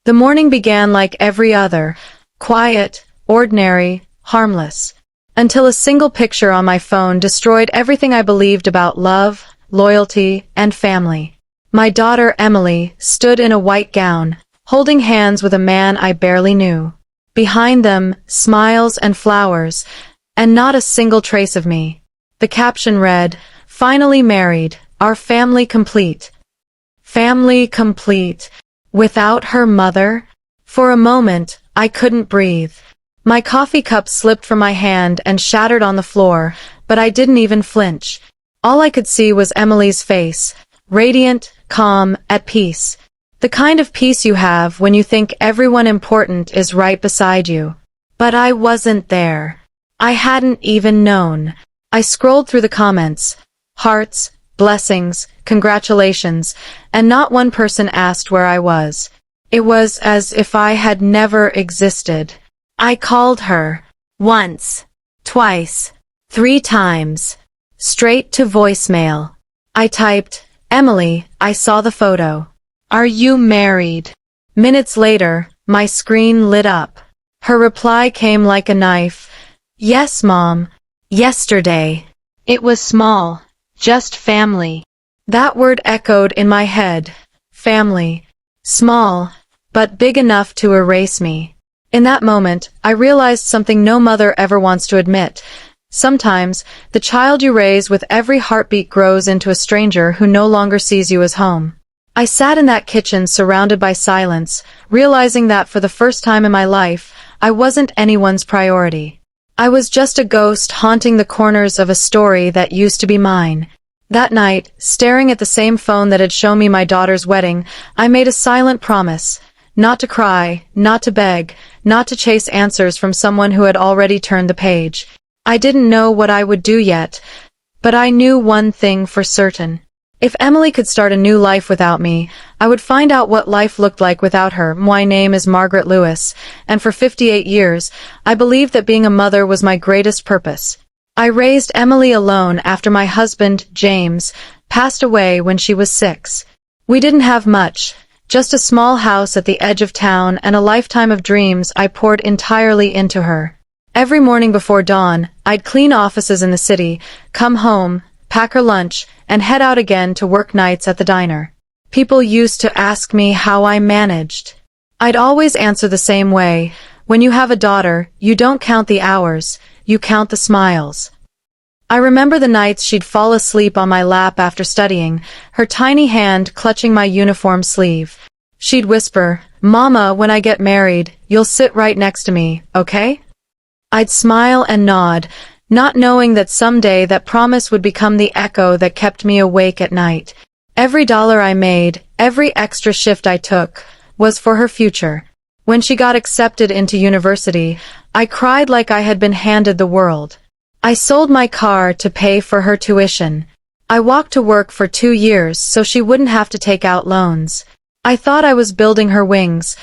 The morning began like every other, quiet, ordinary, harmless, until a single picture on my phone destroyed everything I believed about love, loyalty, and family. My daughter Emily stood in a white gown, holding hands with a man I barely knew. Behind them, smiles and flowers, and not a single trace of me. The caption read, "Finally married, our family complete." Family complete. Without her mother? For a moment, I couldn't breathe. My coffee cup slipped from my hand and shattered on the floor, but I didn't even flinch. All I could see was Emily's face, radiant, calm, at peace. The kind of peace you have when you think everyone important is right beside you. But I wasn't there. I hadn't even known. I scrolled through the comments. Hearts, blessings, congratulations, and not one person asked where I was. It was as if I had never existed. I called her. Once. Twice. 3 times. Straight to voicemail. I typed, "Emily, I saw the photo. Are you married?" Minutes later, my screen lit up. Her reply came like a knife. "Yes, Mom. Yesterday." It was small. Just family. That word echoed in my head. Family. Small, but big enough to erase me. In that moment, I realized something no mother ever wants to admit. Sometimes, the child you raise with every heartbeat grows into a stranger who no longer sees you as home. I sat in that kitchen surrounded by silence, realizing that for the first time in my life, I wasn't anyone's priority. I was just a ghost haunting the corners of a story that used to be mine. That night, staring at the same phone that had shown me my daughter's wedding, I made a silent promise. Not to cry, not to beg, not to chase answers from someone who had already turned the page. I didn't know what I would do yet, but I knew one thing for certain. If Emily could start a new life without me, I would find out what life looked like without her. My name is Margaret Lewis, and for 58 years, I believed that being a mother was my greatest purpose. I raised Emily alone after my husband, James, passed away when she was 6. We didn't have much, just a small house at the edge of town and a lifetime of dreams I poured entirely into her. Every morning before dawn, I'd clean offices in the city, come home, pack her lunch, and head out again to work nights at the diner. People used to ask me how I managed. I'd always answer the same way. When you have a daughter, you don't count the hours, you count the smiles. I remember the nights she'd fall asleep on my lap after studying, her tiny hand clutching my uniform sleeve. She'd whisper, "Mama, when I get married, you'll sit right next to me, okay?" I'd smile and nod, not knowing that someday that promise would become the echo that kept me awake at night. Every dollar I made, every extra shift I took, was for her future. When she got accepted into university, I cried like I had been handed the world. I sold my car to pay for her tuition. I walked to work for 2 years so she wouldn't have to take out loans. I thought I was building her wings.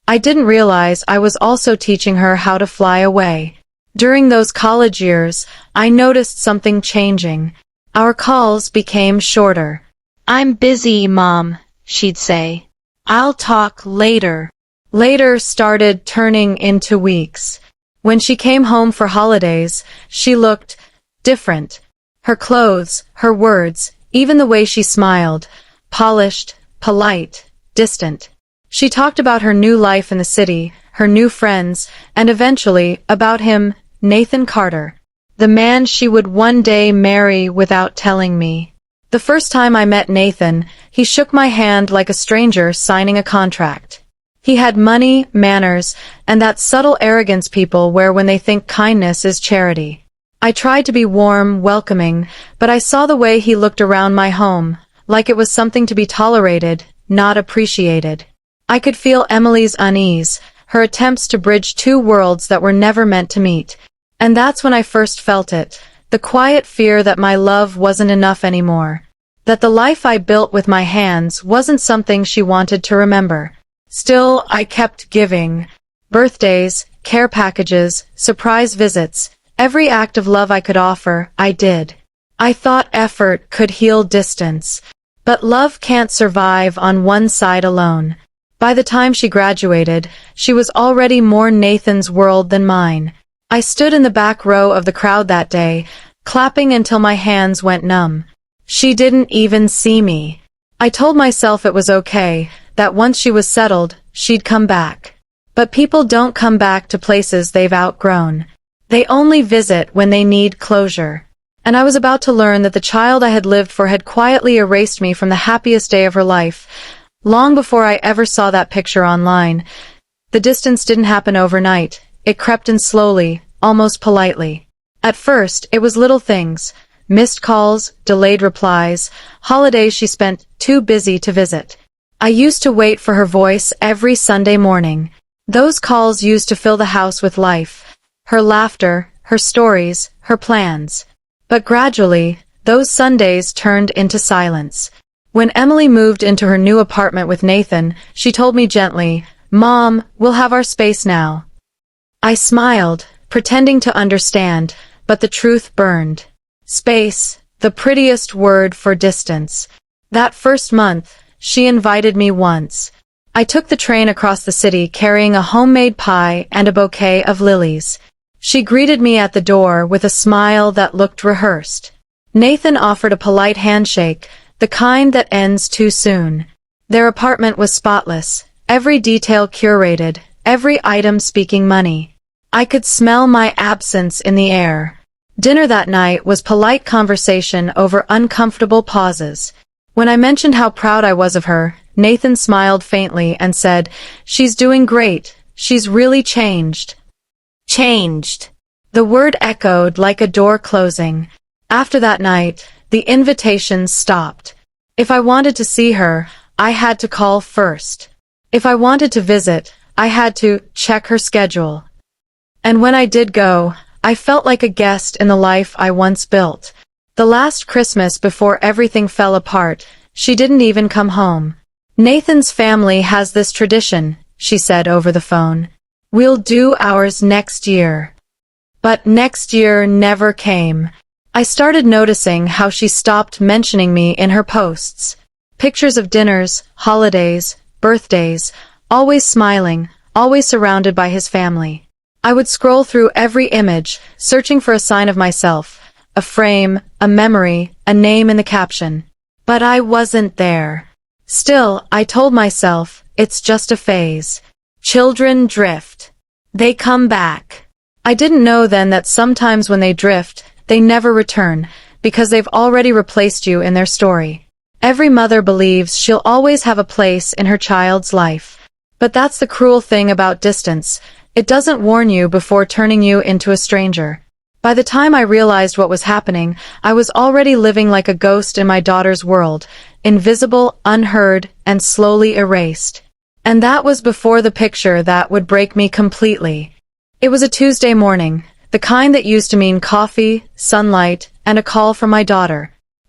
I didn't realize I was also teaching her how to fly away. During those college years, I noticed something changing. Our calls became shorter. "I'm busy, Mom," she'd say. "I'll talk later." Later started turning into weeks. When she came home for holidays, she looked different. Her clothes, her words, even the way she smiled, polished, polite, distant. She talked about her new life in the city, her new friends, and eventually, about him, Nathan Carter, the man she would one day marry without telling me. The first time I met Nathan, he shook my hand like a stranger signing a contract. He had money, manners, and that subtle arrogance people wear when they think kindness is charity. I tried to be warm, welcoming, but I saw the way he looked around my home, like it was something to be tolerated, not appreciated. I could feel Emily's unease, her attempts to bridge 2 worlds that were never meant to meet. And that's when I first felt it, the quiet fear that my love wasn't enough anymore. That the life I built with my hands wasn't something she wanted to remember. Still, I kept giving. Birthdays, care packages, surprise visits, every act of love I could offer, I did. I thought effort could heal distance. But love can't survive on one side alone. By the time she graduated, she was already more Nathan's world than mine. I stood in the back row of the crowd that day, clapping until my hands went numb. She didn't even see me. I told myself it was okay, that once she was settled, she'd come back. But people don't come back to places they've outgrown. They only visit when they need closure. And I was about to learn that the child I had lived for had quietly erased me from the happiest day of her life, long before I ever saw that picture online. The distance didn't happen overnight. It crept in slowly, almost politely. At first, it was little things. Missed calls, delayed replies, holidays she spent too busy to visit. I used to wait for her voice every Sunday morning. Those calls used to fill the house with life. Her laughter, her stories, her plans. But gradually, those Sundays turned into silence. When Emily moved into her new apartment with Nathan, she told me gently, "Mom, we'll have our space now." I smiled, pretending to understand, but the truth burned. Space, the prettiest word for distance. That first month, she invited me once. I took the train across the city carrying a homemade pie and a bouquet of lilies. She greeted me at the door with a smile that looked rehearsed. Nathan offered a polite handshake, the kind that ends too soon. Their apartment was spotless, every detail curated, every item speaking money. I could smell my absence in the air. Dinner that night was polite conversation over uncomfortable pauses. When I mentioned how proud I was of her, Nathan smiled faintly and said, "She's doing great. She's really changed." Changed. The word echoed like a door closing. After that night, the invitations stopped. If I wanted to see her, I had to call first. If I wanted to visit, I had to check her schedule. And when I did go, I felt like a guest in the life I once built. The last Christmas before everything fell apart, she didn't even come home. "Nathan's family has this tradition," she said over the phone. "We'll do ours next year." But next year never came. I started noticing how she stopped mentioning me in her posts. Pictures of dinners, holidays, birthdays, always smiling, always surrounded by his family. I would scroll through every image, searching for a sign of myself, a frame, a memory, a name in the caption. But I wasn't there. Still, I told myself, it's just a phase. Children drift. They come back. I didn't know then that sometimes when they drift, they never return, because they've already replaced you in their story. Every mother believes she'll always have a place in her child's life. But that's the cruel thing about distance. It doesn't warn you before turning you into a stranger. By the time I realized what was happening, I was already living like a ghost in my daughter's world, invisible, unheard, and slowly erased. And that was before the picture that would break me completely. It was a Tuesday morning, the kind that used to mean coffee, sunlight, and a call from my daughter.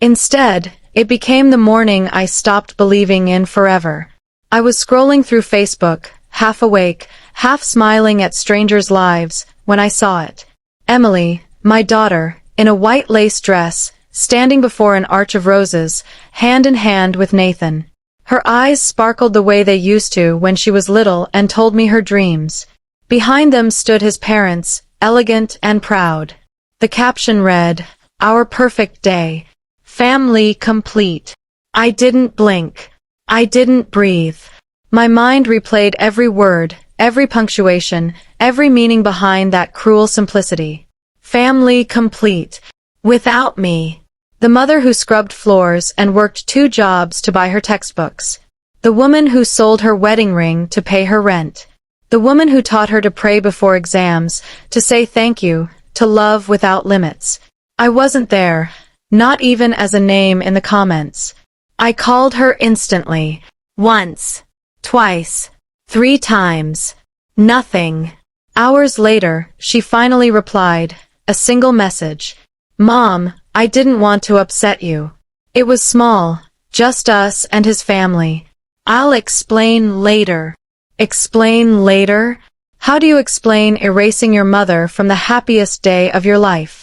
Instead, it became the morning I stopped believing in forever. I was scrolling through Facebook, half awake, half smiling at strangers' lives, when I saw it. Emily, my daughter, in a white lace dress, standing before an arch of roses, hand in hand with Nathan. Her eyes sparkled the way they used to when she was little and told me her dreams. Behind them stood his parents, elegant and proud. The caption read, "Our perfect day. Family complete." I didn't blink. I didn't breathe. My mind replayed every word, every punctuation, every meaning behind that cruel simplicity. Family complete. Without me. The mother who scrubbed floors and worked 2 jobs to buy her textbooks. The woman who sold her wedding ring to pay her rent. The woman who taught her to pray before exams, to say thank you, to love without limits. I wasn't there, not even as a name in the comments. I called her instantly. Once. Twice. 3 times. Nothing. Hours later, she finally replied, a single message. "Mom, I didn't want to upset you. It was small, just us and his family. I'll explain later." Explain later? How do you explain erasing your mother from the happiest day of your life?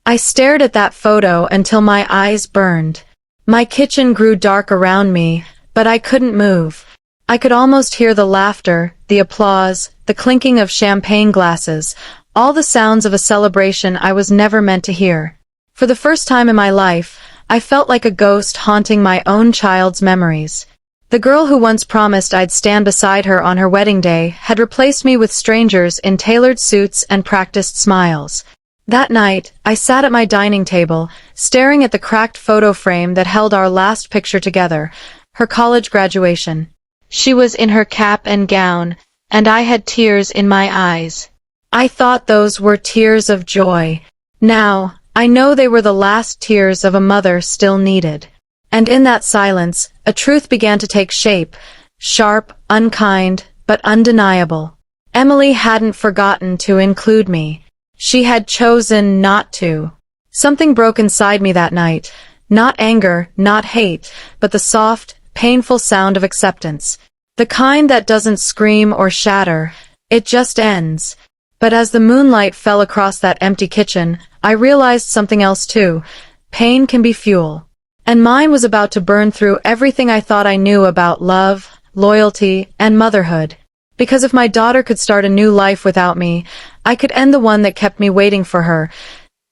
I stared at that photo until my eyes burned. My kitchen grew dark around me, but I couldn't move. I could almost hear the laughter, the applause, the clinking of champagne glasses, all the sounds of a celebration I was never meant to hear. For the first time in my life, I felt like a ghost haunting my own child's memories. The girl who once promised I'd stand beside her on her wedding day had replaced me with strangers in tailored suits and practiced smiles. That night, I sat at my dining table, staring at the cracked photo frame that held our last picture together, her college graduation. She was in her cap and gown, and I had tears in my eyes. I thought those were tears of joy. Now, I know they were the last tears of a mother still needed. And in that silence, a truth began to take shape, sharp, unkind, but undeniable. Emily hadn't forgotten to include me. She had chosen not to. Something broke inside me that night. Not anger, not hate, but the soft, painful sound of acceptance. The kind that doesn't scream or shatter, it just ends. But as the moonlight fell across that empty kitchen, I realized something else too. Pain can be fuel. And mine was about to burn through everything I thought I knew about love, loyalty, and motherhood. Because if my daughter could start a new life without me, I could end the one that kept me waiting for her.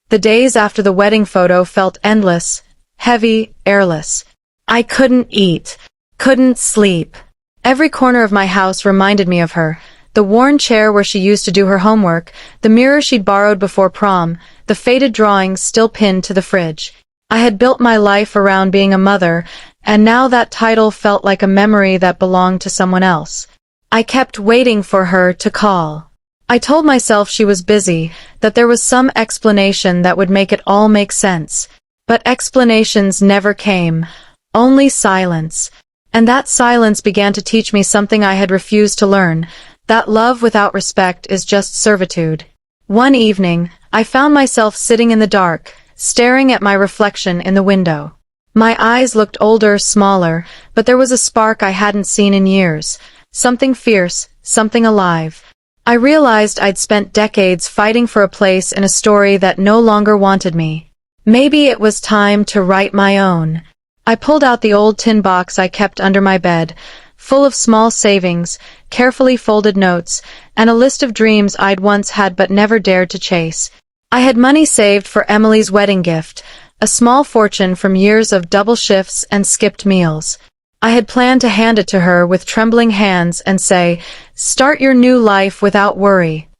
The days after the wedding photo felt endless, heavy, airless. I couldn't eat, couldn't sleep. Every corner of my house reminded me of her. The worn chair where she used to do her homework, the mirror she'd borrowed before prom, the faded drawings still pinned to the fridge. I had built my life around being a mother, and now that title felt like a memory that belonged to someone else. I kept waiting for her to call. I told myself she was busy, that there was some explanation that would make it all make sense. But explanations never came, only silence. And that silence began to teach me something I had refused to learn, that love without respect is just servitude. One evening, I found myself sitting in the dark, staring at my reflection in the window. My eyes looked older, smaller, but there was a spark I hadn't seen in years. Something fierce, something alive. I realized I'd spent decades fighting for a place in a story that no longer wanted me. Maybe it was time to write my own. I pulled out the old tin box I kept under my bed, full of small savings, carefully folded notes, and a list of dreams I'd once had but never dared to chase. I had money saved for Emily's wedding gift, a small fortune from years of double shifts and skipped meals. I had planned to hand it to her with trembling hands and say, "Start your new life without worry."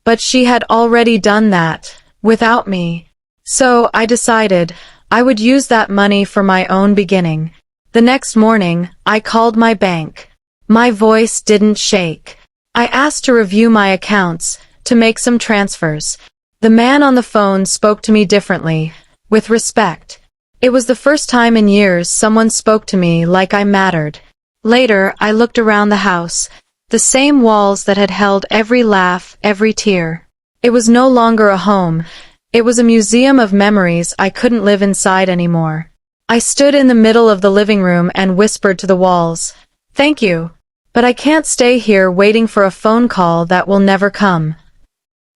But she had already done that, without me. So I decided I would use that money for my own beginning. The next morning, I called my bank. My voice didn't shake. I asked to review my accounts, to make some transfers. The man on the phone spoke to me differently, with respect. It was the first time in years someone spoke to me like I mattered. Later, I looked around the house, the same walls that had held every laugh, every tear. It was no longer a home. It was a museum of memories I couldn't live inside anymore. I stood in the middle of the living room and whispered to the walls, "Thank you, but I can't stay here waiting for a phone call that will never come."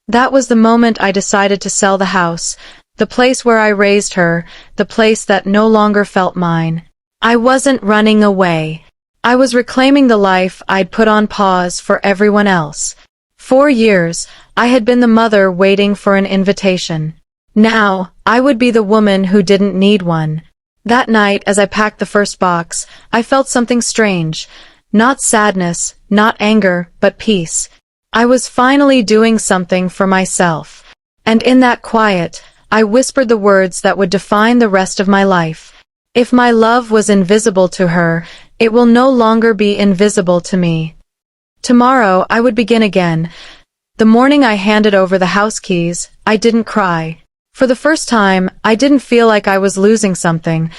That was the moment I decided to sell the house, the place where I raised her, the place that no longer felt mine. I wasn't running away. I was reclaiming the life I'd put on pause for everyone else. 4 years, I had been the mother waiting for an invitation. Now, I would be the woman who didn't need one. That night, as I packed the first box, I felt something strange. Not sadness, not anger, but peace. I was finally doing something for myself. And in that quiet, I whispered the words that would define the rest of my life. If my love was invisible to her, it will no longer be invisible to me. Tomorrow, I would begin again. The morning I handed over the house keys, I didn't cry. For the first time, I didn't feel like I was losing something.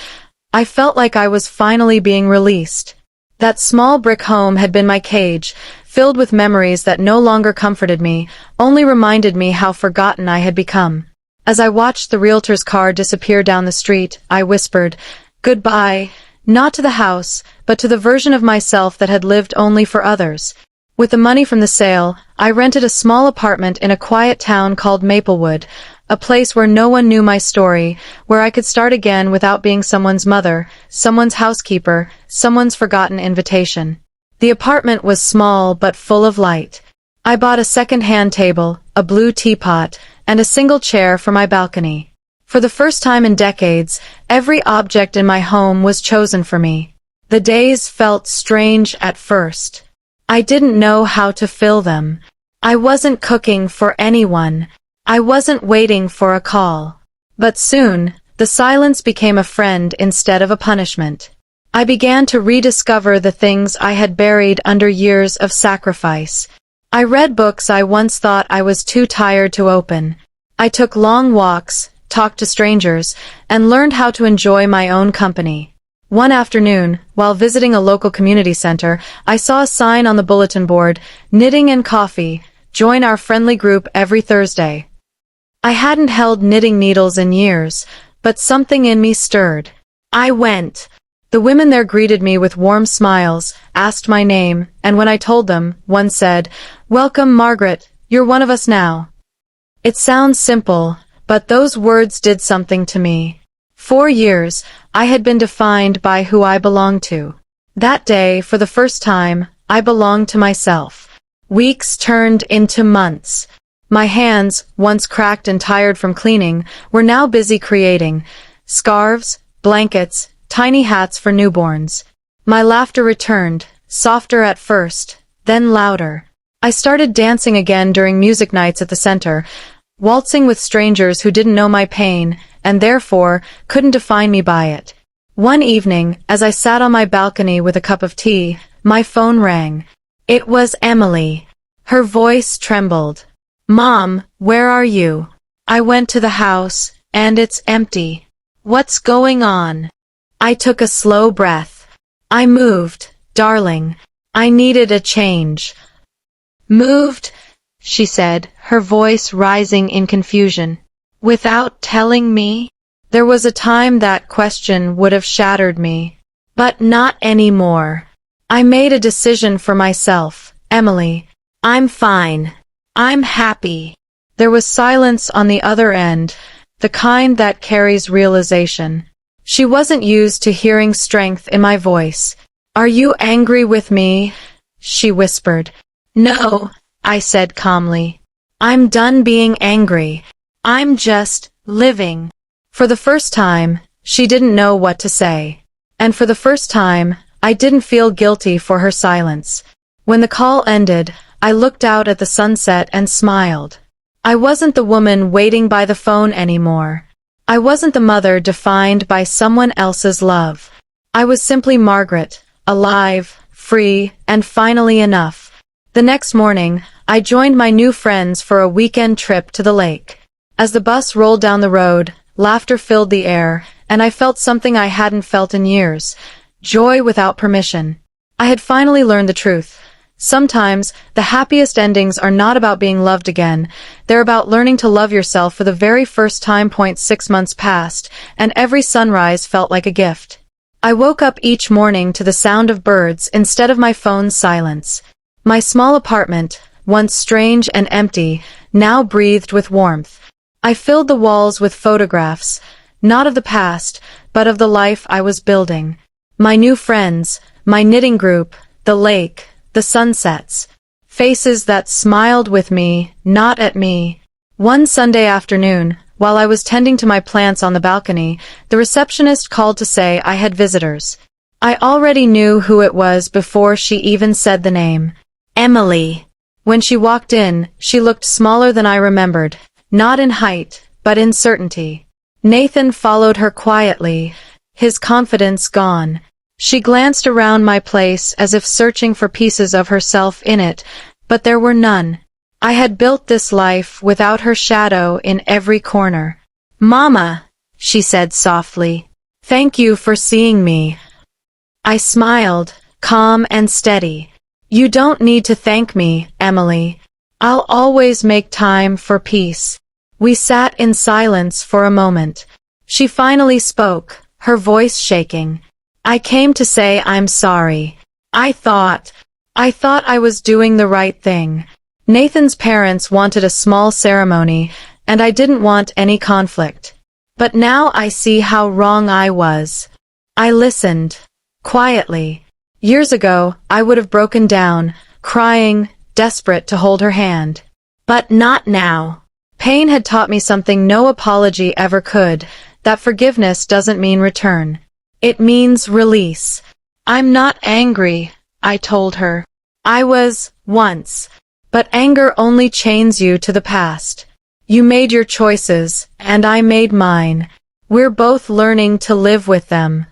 I felt like I was finally being released. That small brick home had been my cage, filled with memories that no longer comforted me, only reminded me how forgotten I had become. As I watched the realtor's car disappear down the street, I whispered, "Goodbye," not to the house, but to the version of myself that had lived only for others. With the money from the sale, I rented a small apartment in a quiet town called Maplewood, a place where no one knew my story, where I could start again without being someone's mother, someone's housekeeper, someone's forgotten invitation. The apartment was small but full of light. I bought a second-hand table, a blue teapot, and a single chair for my balcony. For the first time in decades, every object in my home was chosen for me. The days felt strange at first. I didn't know how to fill them. I wasn't cooking for anyone. I wasn't waiting for a call. But soon, the silence became a friend instead of a punishment. I began to rediscover the things I had buried under years of sacrifice. I read books I once thought I was too tired to open. I took long walks, talked to strangers, and learned how to enjoy my own company. One afternoon, while visiting a local community center, I saw a sign on the bulletin board, "Knitting and Coffee. Join our friendly group every Thursday." I hadn't held knitting needles in years, but something in me stirred. I went. The women there greeted me with warm smiles, asked my name, and when I told them, one said, "Welcome, Margaret, you're one of us now." It sounds simple, but those words did something to me. For years, I had been defined by who I belonged to. That day, for the first time, I belonged to myself. Weeks turned into months. My hands, once cracked and tired from cleaning, were now busy creating scarves, blankets, tiny hats for newborns. My laughter returned, softer at first, then louder. I started dancing again during music nights at the center, waltzing with strangers who didn't know my pain, and therefore couldn't define me by it. One evening, as I sat on my balcony with a cup of tea, my phone rang. It was Emily. Her voice trembled. "Mom, where are you? I went to the house, and it's empty. What's going on?" I took a slow breath. "I moved, darling. I needed a change." "Moved?" she said, her voice rising in confusion. "Without telling me?" There was a time that question would have shattered me. But not anymore. I made a decision for myself, Emily. I'm fine. I'm happy. There was silence on the other end, the kind that carries realization. She wasn't used to hearing strength in my voice. "Are you angry with me?" she whispered. "No," I said calmly. "I'm done being angry. I'm just living." For the first time, she didn't know what to say. And for the first time, I didn't feel guilty for her silence. When the call ended, I looked out at the sunset and smiled. I wasn't the woman waiting by the phone anymore. I wasn't the mother defined by someone else's love. I was simply Margaret, alive, free, and finally enough. The next morning, I joined my new friends for a weekend trip to the lake. As the bus rolled down the road, laughter filled the air, and I felt something I hadn't felt in years. Joy without permission. I had finally learned the truth. Sometimes, the happiest endings are not about being loved again. They're about learning to love yourself for the very first time. 6 months passed, and every sunrise felt like a gift. I woke up each morning to the sound of birds instead of my phone's silence. My small apartment, once strange and empty, now breathed with warmth. I filled the walls with photographs, not of the past, but of the life I was building. My new friends, my knitting group, the lake, the sunsets. Faces that smiled with me, not at me. One Sunday afternoon, while I was tending to my plants on the balcony, the receptionist called to say I had visitors. I already knew who it was before she even said the name. Emily. When she walked in, she looked smaller than I remembered, not in height, but in certainty. Nathan followed her quietly, his confidence gone. She glanced around my place as if searching for pieces of herself in it, but there were none. I had built this life without her shadow in every corner. "Mama," she said softly, "thank you for seeing me." I smiled, calm and steady. "You don't need to thank me, Emily. I'll always make time for peace." We sat in silence for a moment. She finally spoke, her voice shaking. "I came to say I'm sorry. I thought I was doing the right thing. Nathan's parents wanted a small ceremony, and I didn't want any conflict. But now I see how wrong I was." I listened. Quietly. Years ago, I would have broken down, crying, desperate to hold her hand. But not now. Pain had taught me something no apology ever could, that forgiveness doesn't mean return. It means release. I'm not angry, I told her. I was, once. But anger only chains you to the past. You made your choices, and I made mine. We're both learning to live with them.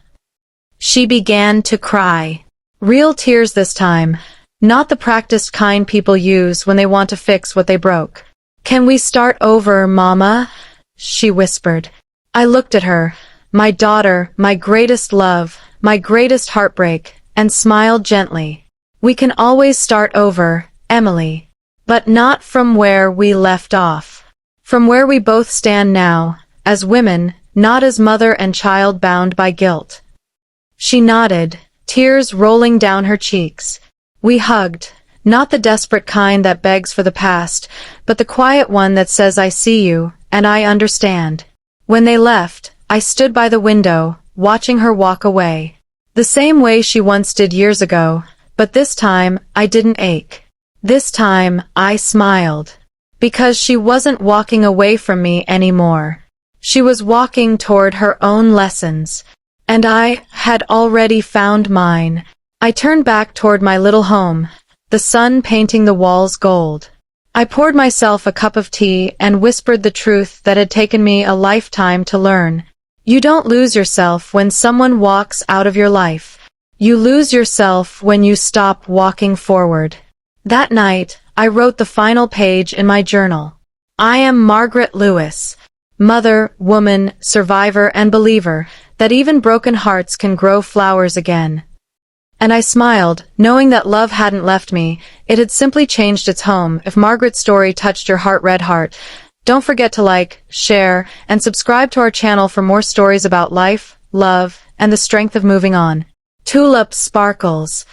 She began to cry. Real tears this time, not the practiced kind people use when they want to fix what they broke. Can we start over, Mama? She whispered. I looked at her, my daughter, my greatest love, my greatest heartbreak, and smiled gently. We can always start over, Emily. But not from where we left off. From where we both stand now, as women, not as mother and child bound by guilt. She nodded, tears rolling down her cheeks. We hugged, not the desperate kind that begs for the past, but the quiet one that says I see you, and I understand. When they left, I stood by the window, watching her walk away. The same way she once did years ago, but this time, I didn't ache. This time, I smiled. Because she wasn't walking away from me anymore. She was walking toward her own lessons. And I had already found mine. I turned back toward my little home, the sun painting the walls gold. I poured myself a cup of tea and whispered the truth that had taken me a lifetime to learn. You don't lose yourself when someone walks out of your life. You lose yourself when you stop walking forward. That night, I wrote the final page in my journal. I am Margaret Lewis, mother, woman, survivor, and believer, that even broken hearts can grow flowers again. And I smiled, knowing that love hadn't left me, it had simply changed its home. If Margaret's story touched your heart, red heart, don't forget to like, share, and subscribe to our channel for more stories about life, love, and the strength of moving on. Tulip sparkles.